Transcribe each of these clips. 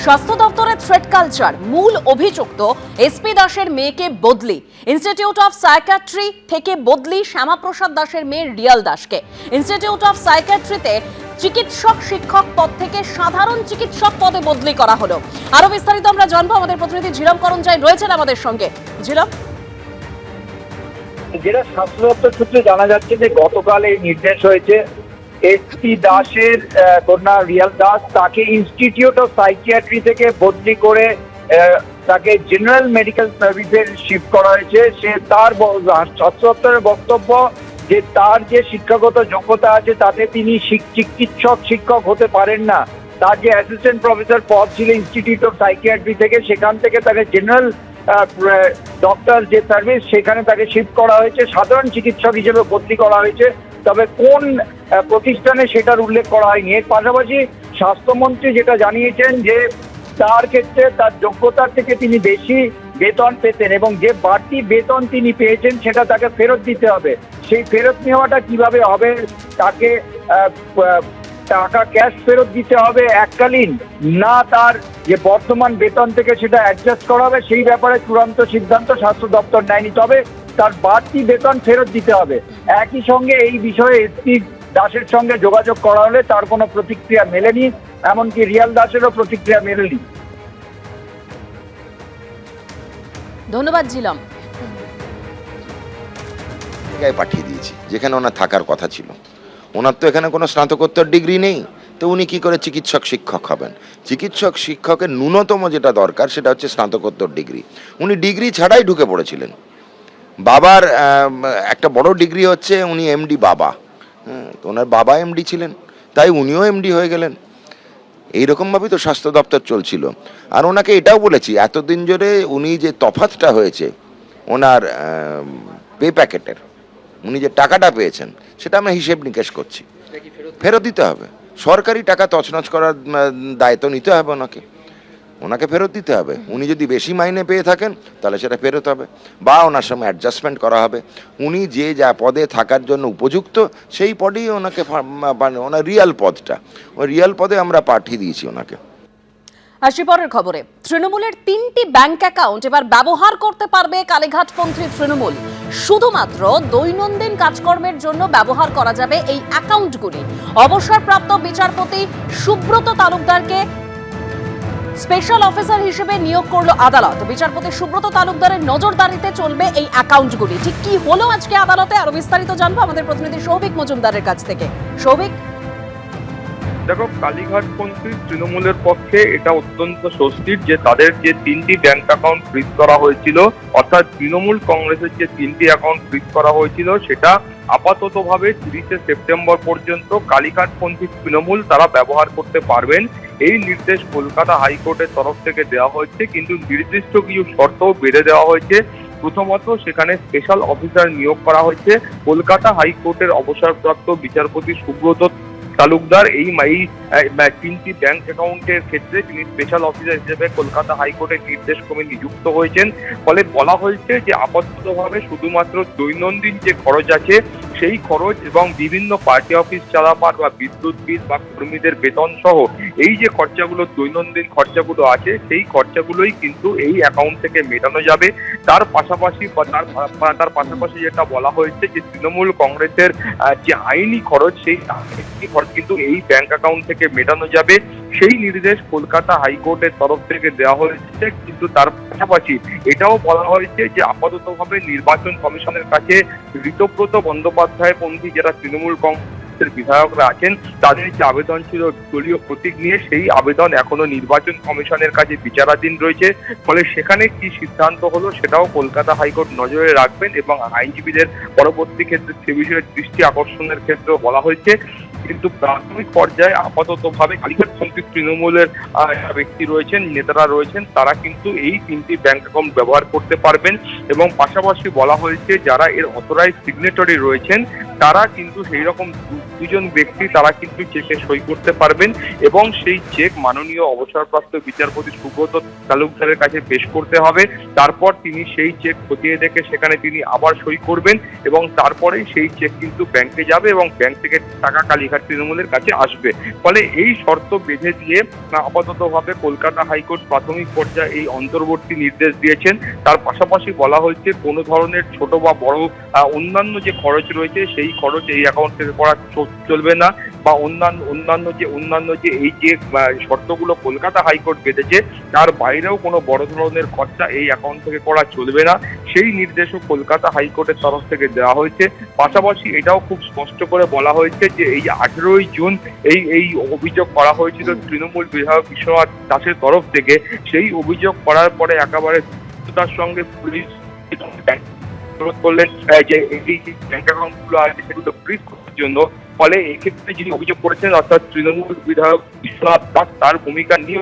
স্বাস্থ্য দপ্তরের threat culture, মূল অভিযুক্ত এসপি দাসের মেয়েকে বদলি। ইনস্টিটিউট অফ সাইকিয়াট্রি থেকে বদলি শ্যামাপ্রসাদ দাসের মেয়ে রিয়াল দাসকে। ইনস্টিটিউট অফ সাইকিয়াট্রিতে চিকিৎসক শিক্ষক পদ থেকে সাধারণ চিকিৎসক পদে বদলি করা হলো। আরো বিস্তারিত আমরা জানবো, আমাদের প্রতিনিধি ঝিলম করঞ্জাই রয়েছেন আমাদের সঙ্গে। ঝিলম, যেটা স্বাস্থ্য দপ্তর সূত্রে জানা যাচ্ছে যে গতকাল এই নির্দেশ হয়েছে এসপি দাসের কন্যা রিয়াল দাস, তাকে ইনস্টিটিউট অফ সাইকিয়াট্রি থেকে বদলি করে তাকে জেনারেল মেডিকেল সার্ভিসে শিফট করা হয়েছে। সে তার স্বাস্থ্য দপ্তরের বক্তব্য যে তার যে শিক্ষাগত যোগ্যতা আছে তাতে তিনি চিকিৎসক শিক্ষক হতে পারেন না। তার যে অ্যাসিস্ট্যান্ট প্রফেসর পদ ছিল ইনস্টিটিউট অফ সাইকিয়াট্রি থেকে, সেখান থেকে তাকে জেনারেল ডক্টর যে সার্ভিস সেখানে তাকে শিফট করা হয়েছে, সাধারণ চিকিৎসক হিসেবে বদলি করা হয়েছে। তবে কোন প্রতিষ্ঠানে সেটার উল্লেখ করা হয়নি। এর পাশাপাশি স্বাস্থ্যমন্ত্রী যেটা জানিয়েছেন যে তার ক্ষেত্রে তার যোগ্যতার থেকে তিনি বেশি বেতন পেতেন এবং যে বাড়তি বেতন তিনি পেয়েছেন সেটা তাকে ফেরত দিতে হবে। সেই ফেরত নেওয়াটা কিভাবে হবে, তাকে টাকা ক্যাশ ফেরত দিতে হবে এককালীন, না তার যে বর্তমান বেতন থেকে সেটা অ্যাডজাস্ট করা হবে, সেই ব্যাপারে চূড়ান্ত সিদ্ধান্ত স্বাস্থ্য দপ্তর নেয়নি। তবে তার বাড়তি বেতন ফেরত দিতে হবে। একই সঙ্গে এই বিষয়ে এসপি দাসের সঙ্গে যোগাযোগ করা হলে তার কোনো প্রতিক্রিয়া মেলেনি, এমনকি রিয়াল দাসেরও প্রতিক্রিয়া মেলেনি। ধন্যবাদ ঝিলম। জায়গায় পাঠিয়ে দিয়েছি যেখানে ওনার থাকার কথা ছিল। ওনার তো এখানে কোনো স্নাতকোত্তর ডিগ্রি নেই, তো উনি কি করে চিকিৎসক শিক্ষক হবেন? চিকিৎসক শিক্ষকের ন্যূনতম যেটা দরকার সেটা হচ্ছে স্নাতকোত্তর ডিগ্রি। উনি ডিগ্রি ছাড়াই ঢুকে পড়েছিলেন। বাবার একটা বড় ডিগ্রি হচ্ছে উনি এমডি বাবা, তো ওনার বাবা এমডি ছিলেন, তাই উনিও এমডি হয়ে গেলেন। এইরকমভাবেই তো স্বাস্থ্য দপ্তর চলছিল। আর ওনাকে এটাও বলেছি, এতদিন ধরে উনি যে তফাৎটা হয়েছে ওনার পে প্যাকেটের, উনি যে টাকাটা পেয়েছেন সেটা আমরা হিসেব নিকেশ করছি, ফেরত দিতে হবে। সরকারি টাকা তছনছ করার দায়িত্ব নিতে হবে ওনাকে ফেরত দিতে হবে। উনি যদি বেশি মাইনে পেয়ে থাকেন তাহলে সেটা ফেরত হবে, বা ওনার সঙ্গে অ্যাডজাস্টমেন্ট করা হবে। উনি যে যা পদে থাকার জন্য উপযুক্ত সেই পদেই ওনাকে, ওনার রিয়াল পদটা, ওই রিয়াল পদে আমরা পাঠিয়ে দিয়েছি ওনাকে। আসি পরের খবরে। তৃণমূলের 3টি ব্যাংক অ্যাকাউন্ট এবার ব্যবহার করতে পারবে কালীঘাটপন্থী তৃণমূল। শুধুমাত্র দৈনন্দিন কাজকর্মের জন্য ব্যবহার করা যাবে এই অ্যাকাউন্টগুলি। অবসরপ্রাপ্ত বিচারপতি সুব্রত তালুকদারকে স্পেশাল অফিসার হিসেবে নিয়োগ করলো আদালত। বিচারপতি সুব্রত তালুকদারের নজরদারিতে চলবে এই অ্যাকাউন্টগুলি। ঠিক কি হলো আজকে আদালতে, আরো বিস্তারিত জানবো আমাদের প্রতিনিধি সৌভিক মজুমদারের কাছ থেকে। সৌভিক, দেখো, কালীঘাটপন্থী তৃণমূলের পক্ষে এটা অত্যন্ত স্বস্তির যে তাদের যে 3টি ব্যাংক অ্যাকাউন্ট ফ্রিজ করা হয়েছিল, অর্থাৎ তৃণমূল কংগ্রেসের যে 3টি অ্যাকাউন্ট ফ্রিজ করা হয়েছিল সেটা আপাততভাবে 30শে সেপ্টেম্বর পর্যন্ত কালীঘাটপন্থী তৃণমূল তারা ব্যবহার করতে পারবেন। এই নির্দেশ কলকাতা হাইকোর্টের তরফ থেকে দেওয়া হয়েছে, কিন্তু নির্দিষ্ট কিছু শর্তও বেঁধে দেওয়া হয়েছে। প্রথমত, সেখানে স্পেশাল অফিসার নিয়োগ করা হয়েছে। কলকাতা হাইকোর্টের অবসরপ্রাপ্ত বিচারপতি সুব্রত তালুকদার এই 3টি ব্যাংক অ্যাকাউন্টের ক্ষেত্রে তিনি স্পেশাল অফিসার হিসেবে কলকাতা হাইকোর্টের নির্দেশক্রমে নিযুক্ত হয়েছেন। ফলে বলা হয়েছে যে আপাততভাবে শুধুমাত্র দৈনন্দিন যে খরচ আছে সেই খরচ এবং বিভিন্ন পার্টি অফিস চালাবার বা বিদ্যুৎ বিল বা কর্মীদের বেতন সহ এই যে খরচাগুলো, দৈনন্দিন খরচাগুলো আছে, সেই খরচাগুলোই কিন্তু এই অ্যাকাউন্ট থেকে মেটানো যাবে। তার পাশাপাশি যেটা বলা হয়েছে যে তৃণমূল কংগ্রেসের যে আইনি খরচ, সেই আইনি খরচ কিন্তু এই ব্যাংক অ্যাকাউন্ট থেকে মেটানো যাবে। সেই নির্দেশ কলকাতা হাইকোর্টের তরফ থেকে দেওয়া হয়েছে। কিন্তু তার পাশাপাশি এটাও বলা হয়েছে যে আপাততভাবে নির্বাচন কমিশনের কাছে ঋতব্রত বন্দ্যোপাধ্যায় পন্থী যারা তৃণমূল কংগ্রেসের বিধায়করা আছেন তাদের যে আবেদন ছিল দলীয় প্রতীক নিয়ে, সেই আবেদন এখনো নির্বাচন কমিশনের কাছে বিচারাধীন রয়েছে। ফলে সেখানে কি সিদ্ধান্ত হলো সেটাও কলকাতা হাইকোর্ট নজরে রাখবেন এবং আইনজীবীদের পরবর্তী ক্ষেত্রে সে বিষয়ে দৃষ্টি আকর্ষণের ক্ষেত্রেও বলা হয়েছে। কিন্তু প্রাথমিক পর্যায়ে আপাততভাবে কালীঘাটপন্থী তৃণমূলের ব্যক্তি রয়েছেন, নেতারা রয়েছেন, তারা কিন্তু এই 3টি ব্যাংক অ্যাকাউন্ট ব্যবহার করতে পারবেন। এবং পাশাপাশি বলা হয়েছে যারা এর অথরাইজ সিগনেটরি রয়েছেন তারা কিন্তু সেই রকম 2জন ব্যক্তি তারা কিন্তু চেকে সই করতে পারবেন এবং সেই চেক মাননীয় অবসরপ্রাপ্ত বিচারপতি সুব্রত তালুকদারের কাছে পেশ করতে হবে। তারপর তিনি সেই চেক খতিয়ে দেখে সেখানে তিনি আবার সই করবেন এবং তারপরেই সেই চেক কিন্তু ব্যাংকে যাবে এবং ব্যাংক থেকে টাকা কালীঘাট তৃণমূলের কাছে আসবে। ফলে এই শর্ত বেঁধে দিয়ে আপাততভাবে কলকাতা হাইকোর্ট প্রাথমিক পর্যায়ে এই অন্তর্বর্তী নির্দেশ দিয়েছেন। তার পাশাপাশি বলা হয়েছে কোনো ধরনের ছোট বা বড় অন্যান্য যে খরচ রয়েছে সেই খরচ এই অ্যাকাউন্ট থেকে করা চলবে না, বা অন্যান্য যে এই যে শর্তগুলো কলকাতা হাইকোর্ট বেঁধেছে তার বাইরেও কোনো বড় ধরনের খরচা এই অ্যাকাউন্ট থেকে করা চলবে না, সেই নির্দেশও কলকাতা হাইকোর্টের তরফ থেকে দেওয়া হয়েছে। পাশাপাশি এটাও খুব স্পষ্ট করে বলা হয়েছে যে এই 18ই জুন এই অভিযোগ করা হয়েছিল তৃণমূল বিধায়ক বিশ্বনাথ দাসের তরফ থেকে। সেই অভিযোগ করার পরে একেবারে তার সঙ্গে পুলিশ করলেন যে এই ব্যাংক অ্যাকাউন্ট গুলো আছে সেগুলো ফ্রিজ করার জন্য। ফলে এক্ষেত্রে যিনি অভিযোগ করেছেন অর্থাৎ তৃণমূল বিধায়ক বিশ্বনাথ দাস, তার ভূমিকা নিয়ে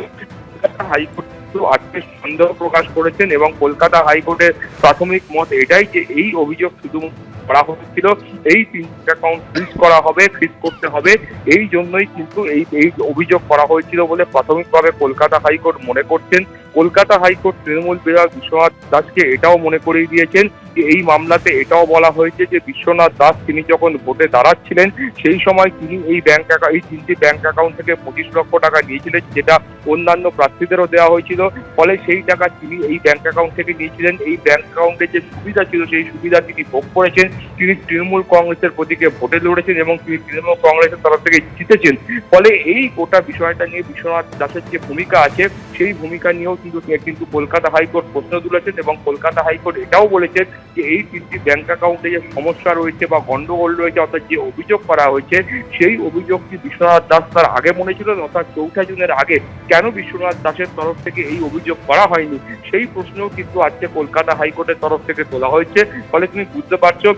কলকাতা হাইকোর্ট আজকে সন্দেহ প্রকাশ করেছেন এবং কলকাতা হাইকোর্টের প্রাথমিক মত এটাই যে এই অভিযোগ শুধু করা হয়েছিল এই 3টি অ্যাকাউন্ট ফ্রিজ করা হবে, ফ্রিজ করতে হবে, এই জন্যই কিন্তু এই অভিযোগ করা হয়েছিল বলে প্রাথমিকভাবে কলকাতা হাইকোর্ট মনে করছেন। কলকাতা হাইকোর্ট তৃণমূল বিধায়ক বিশ্বনাথ দাসকে এটাও মনে করিয়ে দিয়েছেন যে এই মামলাতে এটাও বলা হয়েছে যে বিশ্বনাথ দাস তিনি যখন ভোটে দাঁড়াচ্ছিলেন সেই সময় তিনি এই 3টি ব্যাংক অ্যাকাউন্ট থেকে 25 লক্ষ টাকা নিয়েছিলেন, যেটা অন্যান্য প্রার্থীদেরও দেওয়া হয়েছিল। ফলে সেই টাকা তিনি এই ব্যাংক অ্যাকাউন্ট থেকে নিয়েছিলেন। এই ব্যাংক অ্যাকাউন্টে যে সুবিধা ছিল সেই সুবিধা তিনি ভোগ করেছেন। তিনি তৃণমূল কংগ্রেসের প্রতীকে ভোটে লড়েছেন এবং তিনি তৃণমূল কংগ্রেসের তরফ থেকে জিতেছেন। ফলে এই গোটা বিষয়টা নিয়ে বিশ্বনাথ দাসের যে ভূমিকা আছে সেই ভূমিকা নিয়েও কিন্তু কলকাতা হাইকোর্ট প্রশ্ন তুলেছেন এবং কলকাতা হাইকোর্ট এটাও বলেছেন যে এই 3টি ব্যাংক অ্যাকাউন্টে যে সমস্যা রয়েছে বা গন্ডগোল রয়েছে অর্থাৎ যে অভিযোগ করা হয়েছে সেই অভিযোগটি বিশ্বনাথ দাস তার আগে মনে ছিল অর্থাৎ 4ঠা জুনের আগে কেন বিশ্বনাথ দাসের তরফ থেকে এই অভিযোগ করা হয়নি সেই প্রশ্নও কিন্তু আজকে কলকাতা হাইকোর্টের তরফ থেকে তোলা হয়েছে। ফলে তুমি বুঝতে পারছো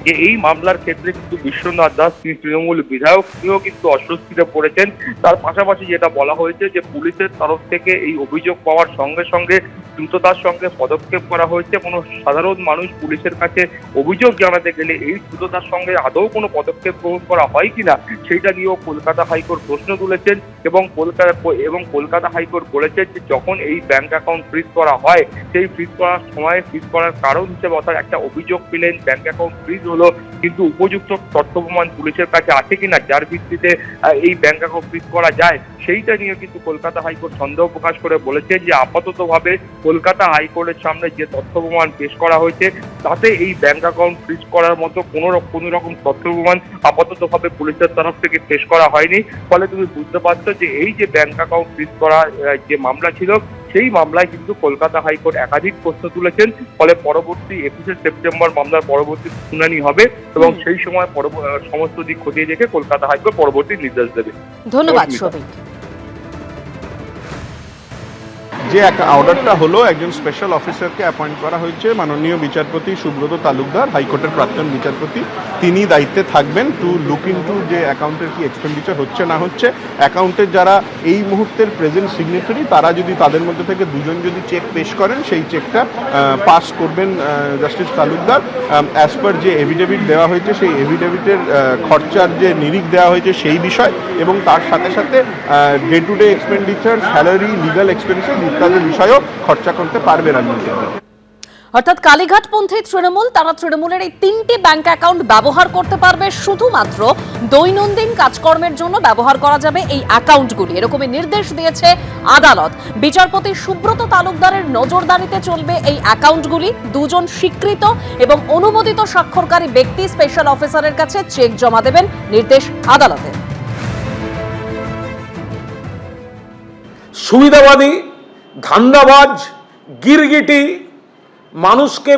যে এই মামলার ক্ষেত্রে কিন্তু বিশ্বনাথ দাস তিনি তৃণমূল বিধায়ক, তিনিও কিন্তু অস্বস্তিতে পড়েছেন। তার পাশাপাশি যেটা বলা হয়েছে যে পুলিশের তরফ থেকে এই অভিযোগ পাওয়ার সঙ্গে সঙ্গে দ্রুততার সঙ্গে পদক্ষেপ করা হয়েছে। কোনো সাধারণ মানুষ পুলিশের কাছে অভিযোগ জানাতে গেলে এই দ্রুততার সঙ্গে আদৌ কোনো পদক্ষেপ গ্রহণ করা হয় কিনা সেইটা নিয়েও কলকাতা হাইকোর্ট প্রশ্ন তুলেছেন এবং কলকাতা হাইকোর্ট বলেছেন যে যখন এই ব্যাংক অ্যাকাউন্ট ফ্রিজ করা হয় সেই ফ্রিজ করার সময় ফ্রিজ করার কারণ হিসেবে অর্থাৎ একটা অভিযোগ পেলেন ব্যাংক অ্যাকাউন্ট ফ্রিজ হলো, কিন্তু উপযুক্ত তথ্য প্রমাণ পুলিশের কাছে আছে কিনা যার ভিত্তিতে এই ব্যাংক অ্যাকাউন্ট ফ্রিজ করা যায় সেইটা নিয়ে কিন্তু কলকাতা হাইকোর্ট সন্দেহ প্রকাশ করে বলেছে যে আপাততভাবে কলকাতা হাইকোর্টের সামনে যে তথ্য প্রমাণ পেশ করা হয়েছে তাতে এই ব্যাংক অ্যাকাউন্ট ফ্রিজ করার মতো কোনো রকম তথ্য প্রমাণ আপাততভাবে পুলিশের তরফ থেকে পেশ করা হয়নি। ফলে তুমি বুঝতে পারছো যে এই যে ব্যাংক অ্যাকাউন্ট ফ্রিজ করা যে মামলা ছিল সেই মামলায় কিন্তু কলকাতা হাইকোর্ট একাধিক প্রশ্ন তুলেছেন। ফলে পরবর্তী 21শে সেপ্টেম্বর মামলার পরবর্তী শুনানি হবে এবং সেই সময় সমস্ত দিক খতিয়ে দেখে কলকাতা হাইকোর্ট পরবর্তী নির্দেশ দেবে। ধন্যবাদ শোভিক। যে অর্ডারটা হলো একজন স্পেশাল অফিসারকে অ্যাপয়েন্ট করা হয়েছে, মাননীয় বিচারপতি সুব্রত তালুকদার, হাইকোর্টের প্রাক্তন বিচারপতি, তিনি দায়িত্বে থাকবেন টু লুক ইনটু যে অ্যাকাউন্টের কি এক্সপেন্ডিচার হচ্ছে না হচ্ছে। অ্যাকাউন্টের যারা এই মুহূর্তের প্রেজেন্ট সিগনেটারি তারা যদি তাদের মধ্যে থেকে দুজন যদি চেক পেশ করেন সেই চেকটা পাস করবেন জাস্টিস তালুকদার। অ্যাজ পার যে এভিডেভিট দেওয়া হয়েছে সেই এভিডেভিটের খরচার যে নিরিখ দেওয়া হয়েছে সেই বিষয় এবং তার সাথে সাথে day to day expenditure, salary, legal expenditure ইত্যাদি বিষয়েও খরচা করতে পারবে রাজনীতিবিদ। অর্থাৎ কালীঘাটপন্থী তৃণমূল তারা তৃণমূলের এই 3টি ব্যাংক অ্যাকাউন্ট ব্যবহার করতে পারবে শুধুমাত্র দৈনন্দিন কাজকর্মের জন্য ব্যবহার করা যাবে এই অ্যাকাউন্টগুলি, এরকমই নির্দেশ দিয়েছে আদালত। বিচারপতি সুব্রত তালুকদারের নজরদারিতে চলবে এই অ্যাকাউন্টগুলি। দুজন স্বীকৃত এবং অনুমোদিত স্বাক্ষরকারী ব্যক্তি স্পেশাল অফিসারের কাছে চেক জমা দেবেন, নির্দেশ আদালতের। সুবিধাবাদী, ধান্দাবাজ, গিরগিটি মানুষকে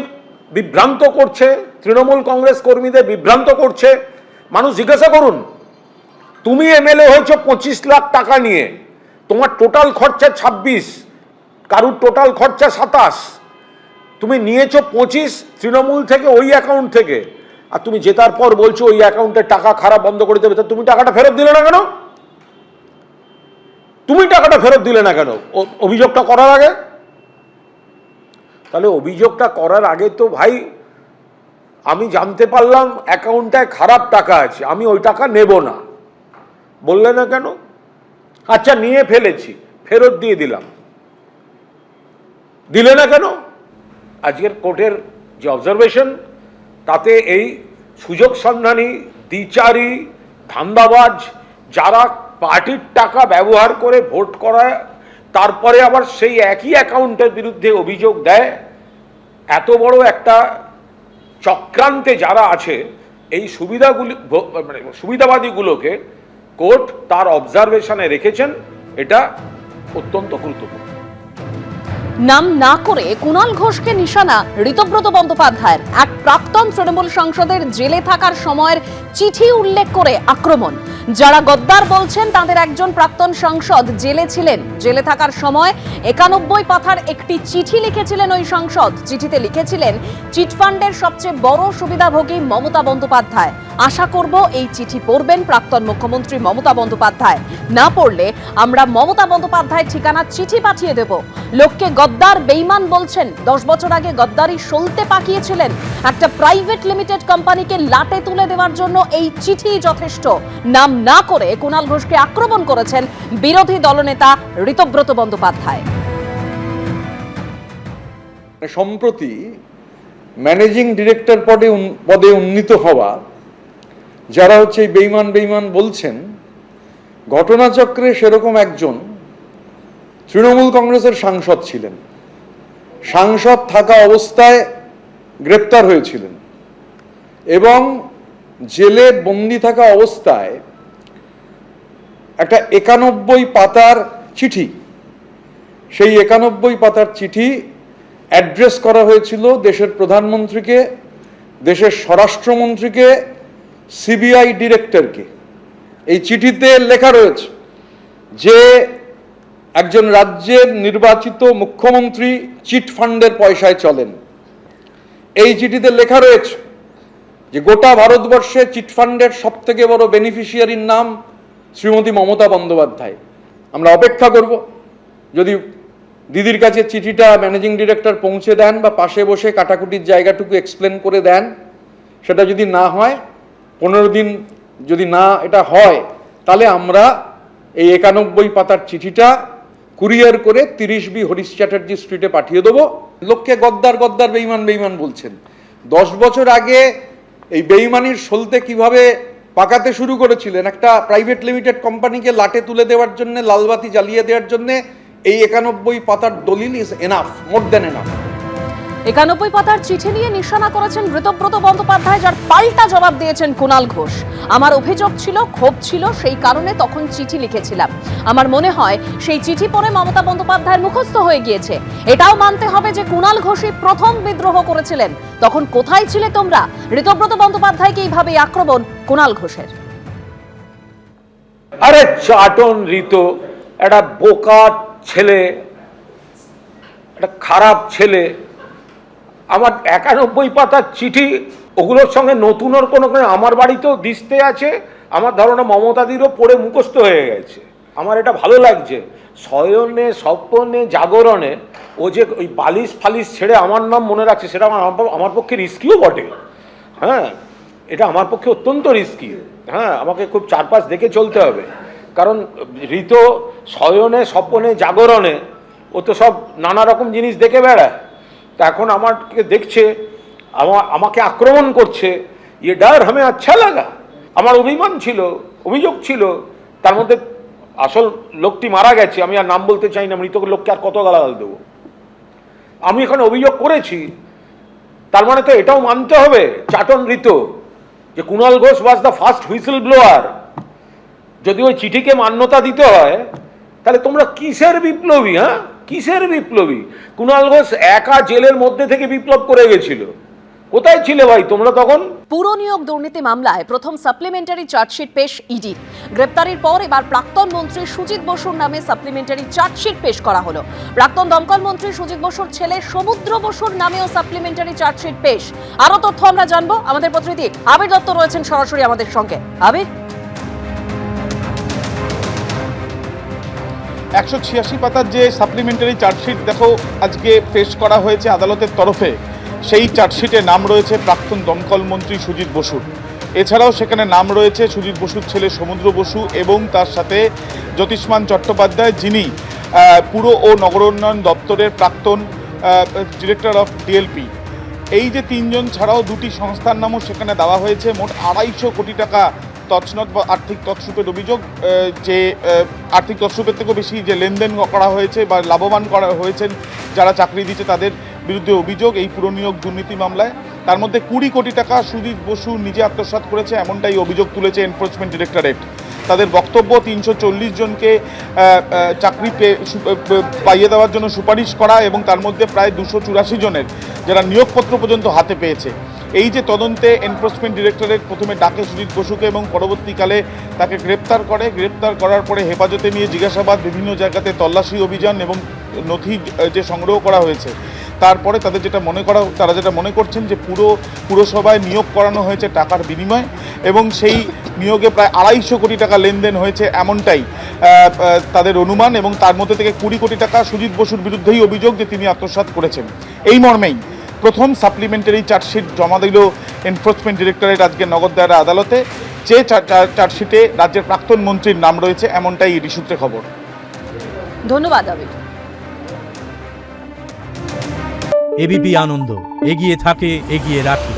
বিভ্রান্ত করছে, তৃণমূল কংগ্রেস কর্মীদের বিভ্রান্ত করছে। মানুষ জিজ্ঞাসা করুন, তুমি এমএলএ হয়েছ 25 লাখ টাকা নিয়ে, তোমার টোটাল খরচা 26, কারুর টোটাল খরচা 27, তুমি নিয়েছো 25 তৃণমূল থেকে ওই অ্যাকাউন্ট থেকে, আর তুমি জেতার পর বলছো ওই অ্যাকাউন্টের টাকা খারাপ বন্ধ করে দেবে। তা তুমি টাকাটা ফেরত দিলে না কেন? তুমি টাকাটা ফেরত দিলে না কেন অভিযোগটা করার আগে? তাহলে অভিযোগটা করার আগে তো ভাই আমি জানতে পারলাম অ্যাকাউন্টটায় খারাপ টাকা আছে, আমি ওই টাকা নেব না, বললে না কেন? আচ্ছা নিয়ে ফেলেছি, ফেরত দিয়ে দিলাম, দিলে না কেন? আজকের কোর্টের যে অবজারভেশন তাতে এই সুযোগ সন্ধানী, দ্বিচারী, ধান্দাবাজ যারা পার্টির টাকা ব্যবহার করে ভোট করায়, তারপরে আবার সেই একই অ্যাকাউন্টের বিরুদ্ধে অভিযোগ দেয়, এত বড় একটা চক্রান্তে যারা আছে, এই সুবিধাবাদীগুলোকে কোর্ট তার অবজারভেশনে রেখেছেন। এটা অত্যন্ত গুরুত্বপূর্ণ। নাম না করে কুণাল ঘোষকে নিশানা ঋতব্রত বন্দ্যোপাধ্যায়ের। এক প্রাক্তন তৃণমূল সাংসদের জেলে থাকার সময়ের চিঠি উল্লেখ করে আক্রমণ। যারা গদ্দার বলছেন তাদের একজন প্রাক্তন সাংসদ জেলে ছিলেন। জেলে থাকার সময় 91 পাতার একটি চিঠি লিখেছিলেন ওই সাংসদ। চিঠিতে লিখেছিলেন চিটফান্ডের সবচেয়ে বড় সুবিধাভোগী মমতা বন্দ্যোপাধ্যায়। আশা করব এই চিঠি পড়বেন প্রাক্তন মুখ্যমন্ত্রী মমতা বন্দ্যোপাধ্যায়। না পড়লে আমরা মমতা বন্দ্যোপাধ্যায়ের ঠিকানা চিঠি পাঠিয়ে দেব। লোককে গদ্দার বেঈমান বলছেন। 10 বছর আগে গদ্দারি সলতে পাকিয়েছিলেন। একটা প্রাইভেট লিমিটেড কোম্পানিকে লাটে তুলে দেওয়ার জন্য এই চিঠি যথেষ্ট। নাম না করে কুণাল ঘোষকে আক্রমণ করেছেন বিরোধী দলনেতা ঋতব্রত বন্দ্যোপাধ্যায়। সম্প্রতি ম্যানেজিং ডিরেক্টর পদে উন্নীত হওয়া যারা হচ্ছে এই বেঈমান বলছেন, ঘটনাচক্রে সেরকম একজন তৃণমূল কংগ্রেসের সাংসদ ছিলেন। সাংসদ থাকা অবস্থায় গ্রেপ্তার হয়েছিলেন এবং জেলে বন্দি থাকা অবস্থায় একটা 91 পাতার চিঠি, সেই 91 পাতার চিঠি অ্যাড্রেস করা হয়েছিল দেশের প্রধানমন্ত্রীকে, দেশের স্বরাষ্ট্রমন্ত্রীকে, সিবিআই ডিরেক্টরকে। এই চিঠিতে লেখা রয়েছে যে একজন রাজ্যের নির্বাচিত মুখ্যমন্ত্রী চিটফান্ডের পয়সায় চলেন। এই চিঠিতে লেখা রয়েছে যে গোটা ভারতবর্ষে চিটফান্ডের সবথেকে বড় বেনিফিশিয়ারির নাম শ্রীমতী মমতা বন্দ্যোপাধ্যায়। আমরা অপেক্ষা করব, যদি দিদির কাছে চিঠিটা ম্যানেজিং ডিরেক্টর পৌঁছে দেন বা পাশে বসে কাটাকুটির জায়গাটুকু এক্সপ্লেন করে দেন। সেটা যদি না হয়, 15 দিন যদি না এটা হয়, তাহলে আমরা এই 91 পাতার চিঠিটা কুরিয়ার করে 30B হরিশ চ্যাটার্জি স্ট্রিটে পাঠিয়ে দেবো। লোককে গদ্দার বেঈমান বলছেন। 10 বছর আগে এই বেঈমানির সলতে কিভাবে পাকাতে শুরু করেছিলেন, একটা প্রাইভেট লিমিটেড কোম্পানিকে লাটে তুলে দেওয়ার জন্য, লালবাতি জ্বালিয়ে দেওয়ার জন্য এই 91 পাতার দলিল is enough, more than enough. 91 পাতার চিঠি নিয়ে নিশানা করেছেন ঋতব্রত বন্দ্যোপাধ্যায়, যার পাল্টা জবাব দিয়েছেন কুণাল ঘোষ। আমার অভিযোগ ছিল, ক্ষোভ ছিল, সেই কারণে তখন চিঠি লিখেছিলাম। আমার মনে হয় সেই চিঠি পড়ে মমতা বন্দ্যোপাধ্যায়ের মুখস্থ হয়ে গিয়েছে। এটাও মানতে হবে যে কুণাল ঘোষই প্রথম বিদ্রোহ করেছিলেন। তখন কোথায় ছিলে তোমরা? ঋতব্রত বন্দ্যোপাধ্যায়কে এইভাবেই আক্রমণ কুণাল ঘোষের। আরে চাটন ঋত, একটা বোকা ছেলে, একটা খারাপ ছেলে। আমার 91 পাতার চিঠি, ওগুলোর সঙ্গে নতুনের কোনো, আমার বাড়িতেও দিস্তে আছে। আমার ধারণা মমতাদিরও পড়ে মুখস্থ হয়ে গেছে। আমার এটা ভালো লাগছে। শয়নে, স্বপ্নে, জাগরণে ও যে ওই বালিশ ফালিশ ছেড়ে আমার নাম মনে রাখছে, সেটা আমার পক্ষে রিস্কিও বটে। হ্যাঁ, এটা আমার পক্ষে অত্যন্ত রিস্কি। হ্যাঁ, আমাকে খুব চারপাশ দেখে চলতে হবে, কারণ ঋত শয়নে, স্বপ্নে, জাগরণে ও তো সব নানা রকম জিনিস দেখে বেড়ায়। তা এখন আমাকে দেখছে, আমাকে আক্রমণ করছে। ইয়ে ডার হামে আচ্ছা লাগা। আমার অভিমান ছিল, অভিযোগ ছিল, তার মধ্যে আসল লোকটি মারা গেছে। আমি আর নাম বলতে চাই না, মৃত লোককে আর কত গালাগাল দেবো। আমি এখানে অভিযোগ করেছি, তার মানে তো এটাও মানতে হবে চাটন ঋত যে Kunal Ghosh was the first whistle blower. যদি ওই চিঠিকে মান্যতা দিতে হয়, তাহলে তোমরা কিসের বিপ্লবী? হ্যাঁ, কিসের বিপ্লবী? কুণাল ঘোষ একা জেলের মধ্যে থেকে বিপ্লব করে গেছিল। কোথায় ছিলে ভাই তোমরা তখন? পুর নিয়োগ দুর্নীতি মামলায় প্রথম সাপ্লিমেন্টারি চার্জশিট পেশ ইডির। গ্রেপ্তারির পর এবার প্রাক্তন মন্ত্রী সুজিত বসুর নামে সাপ্লিমেন্টারি চার্জশিট পেশ করা হলো। প্রাক্তন দমকল মন্ত্রী সুজিত বসুর ছেলে সমুদ্র বসুর নামেও সাপ্লিমেন্টারি চার্জশিট পেশ। আরো তথ্য আমরা জানবো। আমাদের প্রতিনিধি আবির দত্ত রয়েছেন সরাসরি আমাদের সঙ্গে। আবির, 186 পাতার যে সাপ্লিমেন্টারি চার্জশিট দেখো আজকে পেশ করা হয়েছে আদালতের তরফে, সেই চার্জশিটে নাম রয়েছে প্রাক্তন দমকল মন্ত্রী সুজিত বসুর। এছাড়াও সেখানে নাম রয়েছে সুজিত বসুর ছেলে সমুদ্র বসু এবং তার সাথে জ্যোতিষ্মান চট্টোপাধ্যায়, যিনি পুর ও নগরোন্নয়ন দপ্তরের প্রাক্তন ডিরেক্টর অফ ডিএলপি। এই যে তিনজন ছাড়াও দুটি সংস্থার নামও সেখানে দেওয়া হয়েছে। মোট 250 কোটি টাকা তছনছ বা আর্থিক তছরূপের অভিযোগ, যে আর্থিক তছরূপের থেকেও বেশি যে লেনদেন করা হয়েছে বা লাভবান করা হয়েছেন যারা চাকরি দিচ্ছে তাদের বিরুদ্ধে অভিযোগ এই পুরনিয়োগ দুর্নীতি মামলায়। তার মধ্যে 20 কোটি টাকা সুদীপ বসু নিজে আত্মসাৎ করেছে, এমনটাই অভিযোগ তুলেছে এনফোর্সমেন্ট ডিরেক্টরেট। তাদের বক্তব্য 340 জনকে চাকরি পাইয়ে দেওয়ার জন্য সুপারিশ করা এবং তার মধ্যে প্রায় 284 জনের যারা নিয়োগপত্র পর্যন্ত হাতে পেয়েছে। এই যে তদন্তে এনফোর্সমেন্ট ডিরেক্টরেট প্রথমে ডাকে সুজিত বসুকে এবং পরবর্তীকালে তাকে গ্রেপ্তার করে, গ্রেপ্তার করার পরে হেফাজতে নিয়ে জিজ্ঞাসাবাদ, বিভিন্ন জায়গাতে তল্লাশি অভিযান এবং নথি যে সংগ্রহ করা হয়েছে, তারপরে তারা যেটা মনে করছেন যে পুরসভায় নিয়োগ করানো হয়েছে টাকার বিনিময়ে এবং সেই নিয়োগে প্রায় 250 কোটি টাকা লেনদেন হয়েছে, এমনটাই তাদের অনুমান। এবং তার মধ্যে থেকে 20 কোটি টাকা সুজিত বসুর বিরুদ্ধেই অভিযোগ যে তিনি আত্মসাৎ করেছেন। এই মর্মেই প্রথম সাপ্লিমেন্টারি চার্জশিট জমা দিল এনফোর্সমেন্ট ডিরেক্টরেট আজকে নগরদারা আদালতে, যে চার্জশিটে রাজ্যের প্রাক্তন মন্ত্রীর নাম রয়েছে, এমনটাই ইডি সূত্রে খবর। ধন্যবাদ আবির। এবিপি আনন্দ, এগিয়ে থাকে, এগিয়ে রাখে।